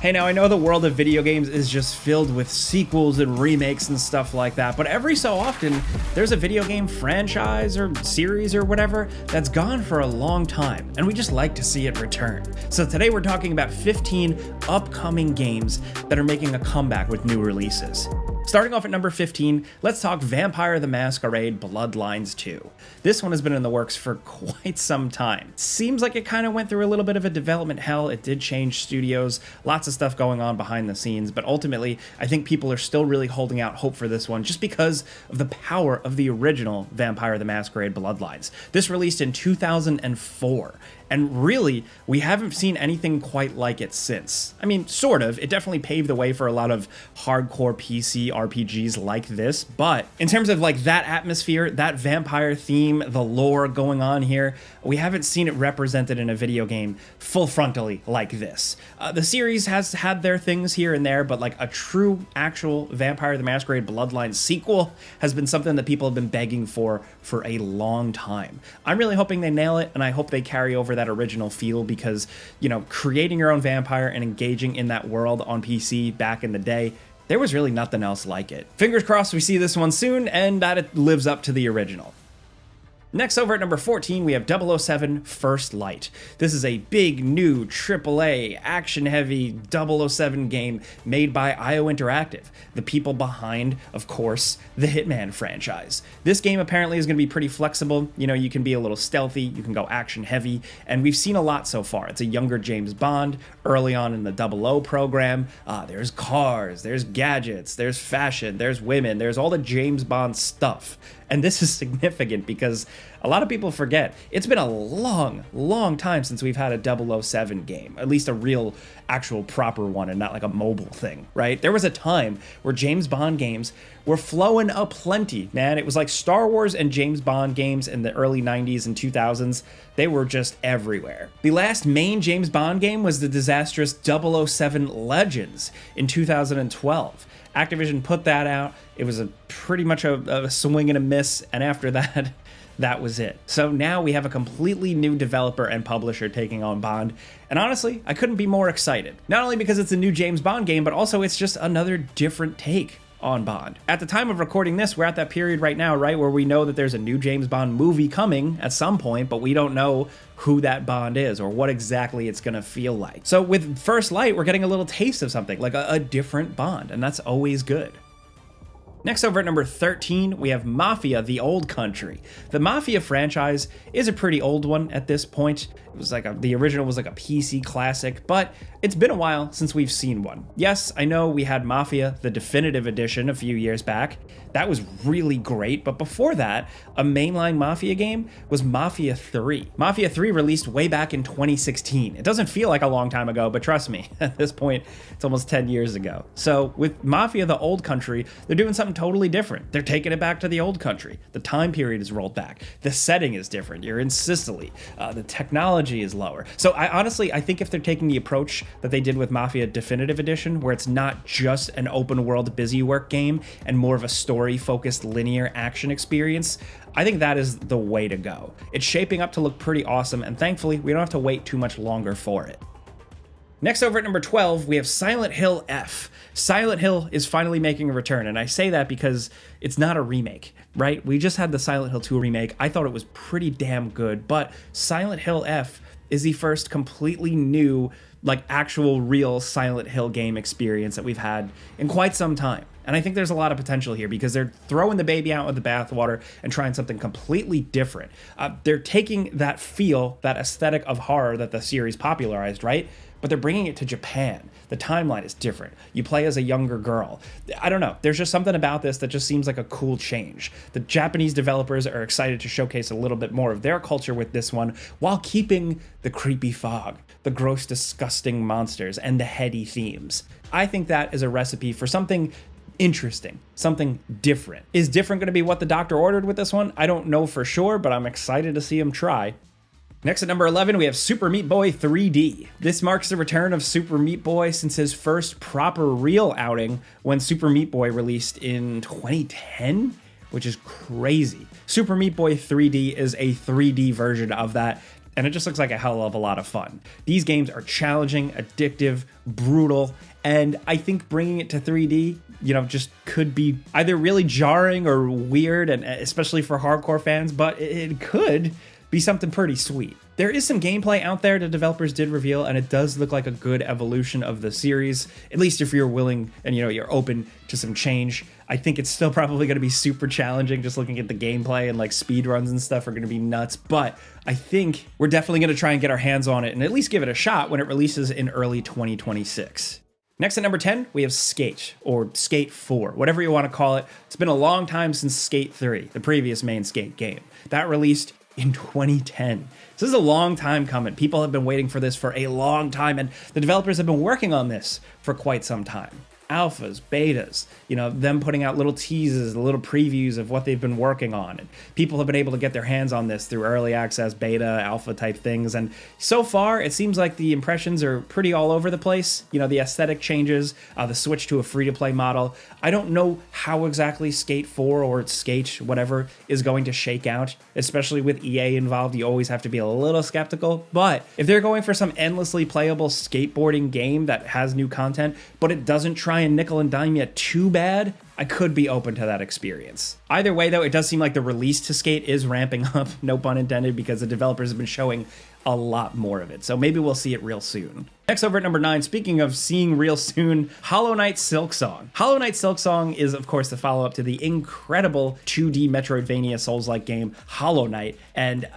Hey, now I know the world of video games is just filled with sequels and remakes and stuff like that, but every so often there's a video game franchise or series or whatever that's gone for a long time, and we just like to see it return. So today we're talking about 15 upcoming games that are making a comeback with new releases. Starting off at number 15, let's talk Vampire the Masquerade Bloodlines 2. This one has been in the works for quite some time. Seems like it kind of went through a little bit of a development hell. It did change studios, lots of stuff going on behind the scenes, but ultimately, I think people are still really holding out hope for this one just because of the power of the original Vampire the Masquerade Bloodlines. This released in 2004. And really, we haven't seen anything quite like it since. I mean, sort of. It definitely paved the way for a lot of hardcore PC RPGs like this, but in terms of like that atmosphere, that vampire theme, the lore going on here, we haven't seen it represented in a video game full frontally like this. The series has had their things here and there, but like a true, actual Vampire the Masquerade Bloodlines sequel has been something that people have been begging for a long time. I'm really hoping they nail it, and I hope they carry over that original feel because, you know, creating your own vampire and engaging in that world on PC back in the day, there was really nothing else like it. Fingers crossed we see this one soon and that it lives up to the original. Next, over at number 14, we have 007 First Light. This is a big, new, AAA, action-heavy 007 game made by IO Interactive, the people behind, of course, the Hitman franchise. This game apparently is going to be pretty flexible. You know, you can be a little stealthy, you can go action-heavy, and we've seen a lot so far. It's a younger James Bond, early on in the 00 program. There's cars, there's gadgets, there's fashion, there's women, there's all the James Bond stuff. And this is significant because a lot of people forget it's been a long time since we've had a 007 game, at least a real, actual, proper one and not like a mobile thing, right? There was a time where James Bond games were flowing aplenty, man. It was like Star Wars and James Bond games in the early 90s and 2000s. They were just everywhere. The last main James Bond game was the disastrous 007 Legends in 2012. Activision put that out. It was pretty much a swing and a miss, and after that, that was it. So now we have a completely new developer and publisher taking on Bond, and honestly, I couldn't be more excited. Not only because it's a new James Bond game, but also it's just another different take on Bond. At the time of recording this, we're at that period right now, right, where we know that there's a new James Bond movie coming at some point, but we don't know who that Bond is or what exactly it's gonna feel like. So with First Light, we're getting a little taste of something, like a different Bond, and that's always good. Next, over at number 13, we have Mafia: The Old Country. The Mafia franchise is a pretty old one at this point. It was like the original was like a PC classic, but it's been a while since we've seen one. Yes, I know we had Mafia, the definitive edition, a few years back. That was really great, but before that, a mainline Mafia game was Mafia 3. Mafia 3 released way back in 2016. It doesn't feel like a long time ago, but trust me, at this point, it's almost 10 years ago. So with Mafia: The Old Country, they're doing something totally different. They're taking it back to the old country. The time period is rolled back. The setting is different. You're in Sicily. The technology is lower. So I think if they're taking the approach that they did with Mafia Definitive Edition, where it's not just an open world busy work game and more of a story focused linear action experience, I think that is the way to go. It's shaping up to look pretty awesome, and thankfully we don't have to wait too much longer for it. Next, over at number 12, we have Silent Hill F. Silent Hill is finally making a return, and I say that because it's not a remake, right? We just had the Silent Hill 2 remake. I thought it was pretty damn good, but Silent Hill F is the first completely new, like actual real Silent Hill game experience that we've had in quite some time. And I think there's a lot of potential here because they're throwing the baby out with the bathwater and trying something completely different. They're taking that feel, that aesthetic of horror that the series popularized, right? But they're bringing it to Japan. The timeline is different. You play as a younger girl. I don't know. There's just something about this that just seems like a cool change. The Japanese developers are excited to showcase a little bit more of their culture with this one while keeping the creepy fog, the gross, disgusting monsters, and the heady themes. I think that is a recipe for something interesting, something different. Is different going to be what the doctor ordered with this one? I don't know for sure, but I'm excited to see him try. Next at number 11, we have Super Meat Boy 3D. This marks the return of Super Meat Boy since his first proper real outing when Super Meat Boy released in 2010, which is crazy. Super Meat Boy 3D is a 3D version of that. and it just looks like a hell of a lot of fun. These games are challenging, addictive, brutal, and I think bringing it to 3D, just could be either really jarring or weird, and especially for hardcore fans, but it could be something pretty sweet. There is some gameplay out there the developers did reveal, and it does look like a good evolution of the series, at least if you're willing and you're open to some change. I think it's still probably going to be super challenging. Just looking at the gameplay and like speed runs and stuff are going to be nuts, but I think we're definitely going to try and get our hands on it and at least give it a shot when it releases in early 2026. Next at number 10, we have Skate, or Skate 4, whatever you want to call it. It's been a long time since Skate 3, the previous main Skate game. That released in 2010. This is a long time coming. People have been waiting for this for a long time, and the developers have been working on this for quite some time. Alphas, betas, them putting out little teases, little previews of what they've been working on. And people have been able to get their hands on this through early access, beta, alpha type things. And so far, it seems like the impressions are pretty all over the place. The aesthetic changes, the switch to a free-to-play model. I don't know how exactly Skate 4 or Skate, whatever, is going to shake out, especially with EA involved. You always have to be a little skeptical. But if they're going for some endlessly playable skateboarding game that has new content, but it doesn't try and nickel and dime you too bad, I could be open to that experience. Either way, though, it does seem like the release to Skate is ramping up, no pun intended, because the developers have been showing a lot more of it. So maybe we'll see it real soon. Next, over at number 9, speaking of seeing real soon, Hollow Knight Silksong. Hollow Knight Silksong is, of course, the follow-up to the incredible 2D Metroidvania Souls-like game, Hollow Knight. And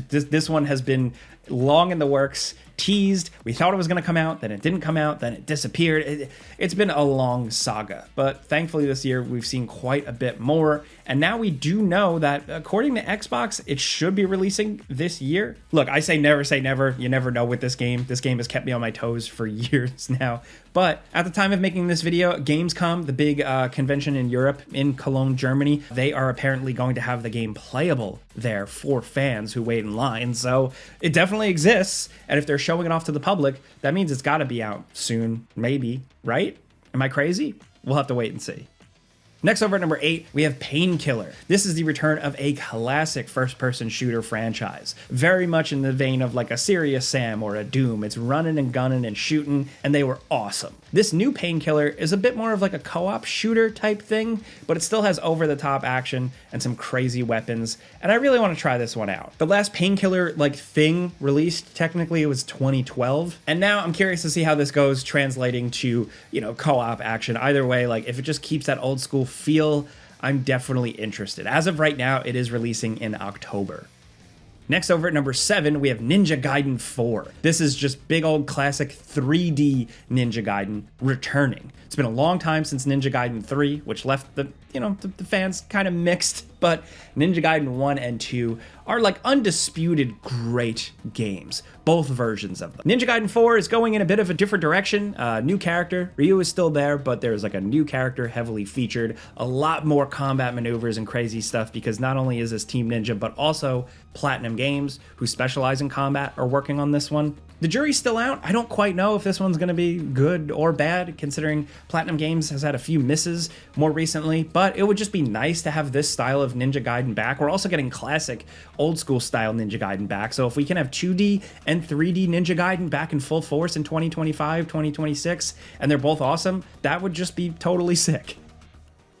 this one has been long in the works, teased. We thought it was going to come out, then it didn't come out, then it disappeared. It's been a long saga, but thankfully this year we've seen quite a bit more, and now we do know that according to Xbox, it should be releasing this year. Look, I say never. You never know with this game. This game has kept me on my toes for years now. But at the time of making this video, Gamescom, the big convention in Europe, in Cologne, Germany, they are apparently going to have the game playable there for fans who wait in line. So it definitely exists. And if they're showing it off to the public, that means it's got to be out soon, maybe, right? Am I crazy? We'll have to wait and see. Next, over at number 8, we have Painkiller. This is the return of a classic first-person shooter franchise, very much in the vein of like a Serious Sam or a Doom. It's running and gunning and shooting, and they were awesome. This new Painkiller is a bit more of like a co-op shooter type thing, but it still has over-the-top action and some crazy weapons, and I really want to try this one out. The last Painkiller like thing released, technically it was 2012, and now I'm curious to see how this goes translating to, co-op action. Either way, like if it just keeps that old school feel, I'm definitely interested. As of right now, it is releasing in October. Next, over at number 7, we have Ninja Gaiden 4. This is just big old classic 3D Ninja Gaiden returning. It's been a long time since Ninja Gaiden 3, which left the fans kind of mixed, but Ninja Gaiden 1 and 2 are like undisputed great games, both versions of them. Ninja Gaiden 4 is going in a bit of a different direction. New character, Ryu is still there, but there's like a new character heavily featured, a lot more combat maneuvers and crazy stuff, because not only is this Team Ninja, but also Platinum Games, who specialize in combat, are working on this one. The jury's still out. I don't quite know if this one's going to be good or bad, considering Platinum Games has had a few misses more recently, but it would just be nice to have this style of Ninja Gaiden back. We're also getting classic, old school style Ninja Gaiden back, so if we can have 2D and 3D Ninja Gaiden back in full force in 2025, 2026, and they're both awesome, that would just be totally sick.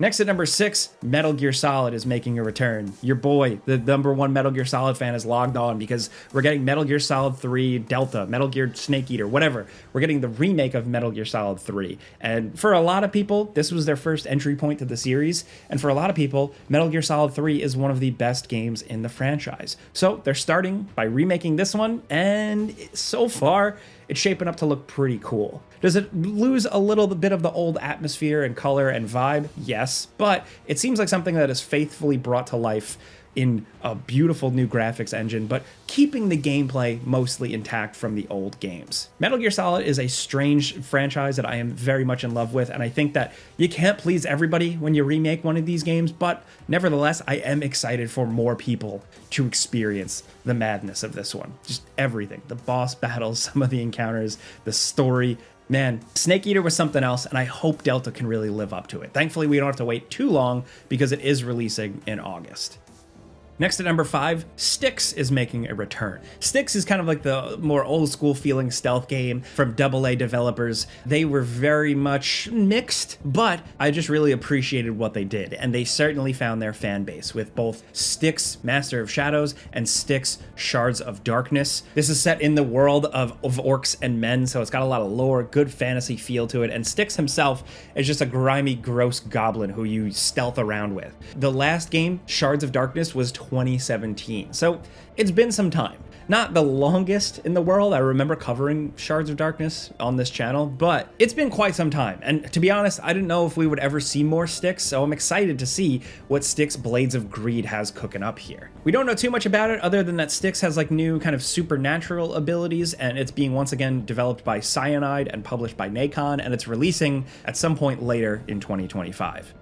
Next at number 6, Metal Gear Solid is making a return. Your boy, the number 1 Metal Gear Solid fan, is logged on because we're getting Metal Gear Solid 3 Delta, Metal Gear Snake Eater, whatever. We're getting the remake of Metal Gear Solid 3. And for a lot of people, this was their first entry point to the series. And for a lot of people, Metal Gear Solid 3 is one of the best games in the franchise. So they're starting by remaking this one, and so far, it's shaping up to look pretty cool. Does it lose a little bit of the old atmosphere and color and vibe? Yes, but it seems like something that is faithfully brought to life in a beautiful new graphics engine, but keeping the gameplay mostly intact from the old games. Metal Gear Solid is a strange franchise that I am very much in love with, and I think that you can't please everybody when you remake one of these games, but nevertheless, I am excited for more people to experience the madness of this one. Just everything. The boss battles, some of the encounters, the story. Man, Snake Eater was something else, and I hope Delta can really live up to it. Thankfully, we don't have to wait too long because it is releasing in August. Next at number 5, Styx is making a return. Styx is kind of like the more old school feeling stealth game from AA developers. They were very much mixed, but I just really appreciated what they did, and they certainly found their fan base with both Styx Master of Shadows and Styx Shards of Darkness. This is set in the world of orcs and men, so it's got a lot of lore, good fantasy feel to it, and Styx himself is just a grimy, gross goblin who you stealth around with. The last game, Shards of Darkness, was 2017, so it's been some time. Not the longest in the world. I remember covering Shards of Darkness on this channel, but it's been quite some time. And to be honest, I didn't know if we would ever see more Styx, so I'm excited to see what Styx Blades of Greed has cooking up here. We don't know too much about it other than that Styx has like new kind of supernatural abilities, and it's being once again developed by Cyanide and published by Nacon, and it's releasing at some point later in 2025.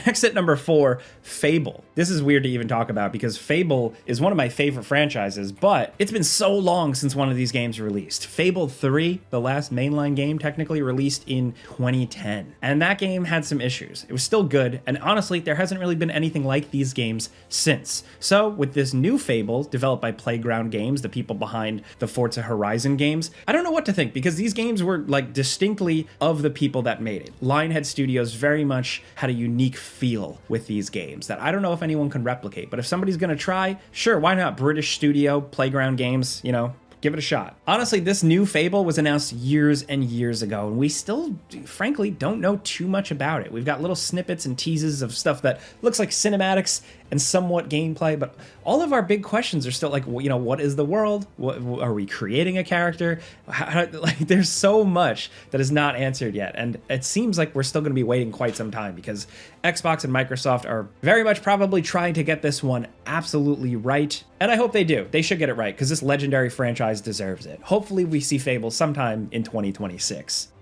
Next at number 4, Fable. This is weird to even talk about because Fable is one of my favorite franchises, but it's been so long since one of these games released. Fable 3, the last mainline game, technically released in 2010. And that game had some issues. It was still good, and honestly, there hasn't really been anything like these games since. So with this new Fable, developed by Playground Games, the people behind the Forza Horizon games, I don't know what to think because these games were like distinctly of the people that made it. Lionhead Studios very much had a unique feel with these games that I don't know if anyone can replicate, but if somebody's gonna try, sure, why not? British studio, Playground Games, you know, give it a shot. Honestly, this new Fable was announced years and years ago, and we still, frankly, don't know too much about it. We've got little snippets and teases of stuff that looks like cinematics and somewhat gameplay, but all of our big questions are still like, you know, what is the world? What, are we creating a character? Like, there's so much that is not answered yet, and it seems like we're still going to be waiting quite some time because Xbox and Microsoft are very much probably trying to get this one absolutely right, and I hope they do. They should get it right because this legendary franchise deserves it. Hopefully we see Fable sometime in 2026.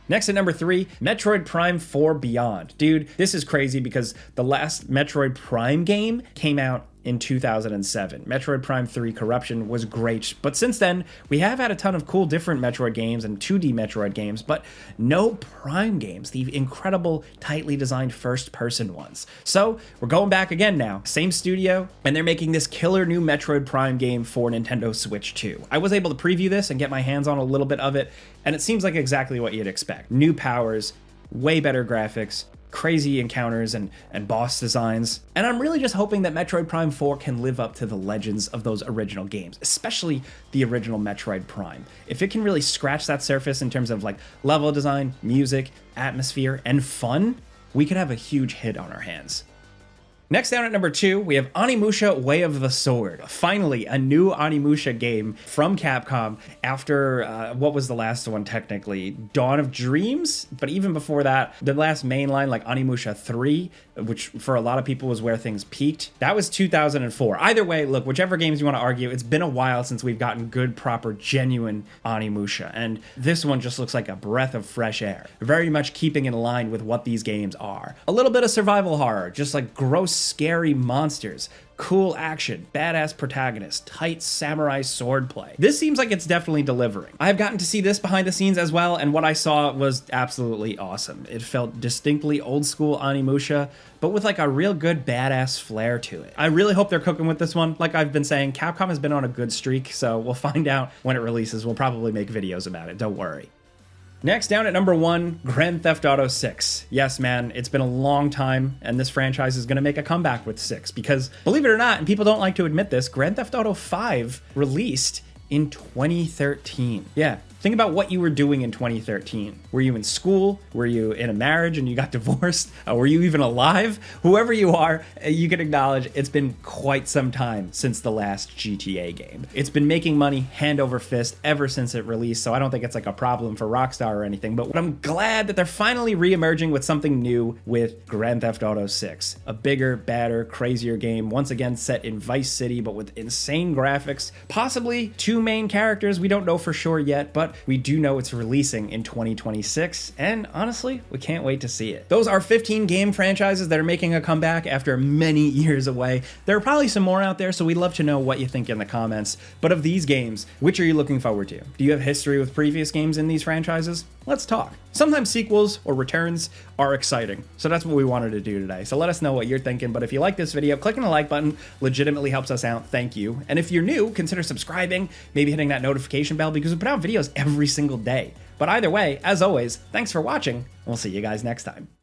Next at number 3, Metroid Prime 4 Beyond. Dude, this is crazy because the last Metroid Prime game came out in 2007. Metroid Prime 3 Corruption was great, but since then, we have had a ton of cool different Metroid games and 2D Metroid games, but no Prime games, the incredible, tightly designed first-person ones. So, we're going back again now. Same studio, and they're making this killer new Metroid Prime game for Nintendo Switch 2. I was able to preview this and get my hands on a little bit of it, and it seems like exactly what you'd expect. New powers, way better graphics, crazy encounters and boss designs. And I'm really just hoping that Metroid Prime 4 can live up to the legends of those original games, especially the original Metroid Prime. If it can really scratch that surface in terms of like level design, music, atmosphere, and fun, we could have a huge hit on our hands. Next down at number 2, we have Onimusha Way of the Sword. Finally, a new Onimusha game from Capcom after, what was the last one technically? Dawn of Dreams? But even before that, the last mainline, like Onimusha 3, which for a lot of people was where things peaked, that was 2004. Either way, look, whichever games you want to argue, it's been a while since we've gotten good, proper, genuine Onimusha, and this one just looks like a breath of fresh air. Very much keeping in line with what these games are. A little bit of survival horror, just like gross, scary monsters, cool action, badass protagonist, tight samurai swordplay. This seems like it's definitely delivering. I've gotten to see this behind the scenes as well, and what I saw was absolutely awesome. It felt distinctly old school Onimusha, but with like a real good badass flair to it. I really hope they're cooking with this one. Like I've been saying, Capcom has been on a good streak, so we'll find out when it releases. We'll probably make videos about it, don't worry. Next down at number 1, Grand Theft Auto 6. Yes, man, it's been a long time, and this franchise is going to make a comeback with 6, because, believe it or not, and people don't like to admit this, Grand Theft Auto 5 released in 2013. Yeah. Think about what you were doing in 2013. Were you in school? Were you in a marriage and you got divorced? Were you even alive? Whoever you are, you can acknowledge it's been quite some time since the last GTA game. It's been making money hand over fist ever since it released, so I don't think it's like a problem for Rockstar or anything, but I'm glad that they're finally re-emerging with something new with Grand Theft Auto 6. A bigger, badder, crazier game, once again set in Vice City, but with insane graphics, possibly 2 main characters, we don't know for sure yet, but we do know it's releasing in 2026, and honestly, we can't wait to see it. Those are 15 game franchises that are making a comeback after many years away. There are probably some more out there, so we'd love to know what you think in the comments. But of these games, which are you looking forward to? Do you have history with previous games in these franchises? Let's talk. Sometimes sequels or returns are exciting, so that's what we wanted to do today. So let us know what you're thinking, but if you like this video, clicking the like button legitimately helps us out. Thank you. And if you're new, consider subscribing, maybe hitting that notification bell, because we put out videos every single day. But either way, as always, thanks for watching, and we'll see you guys next time.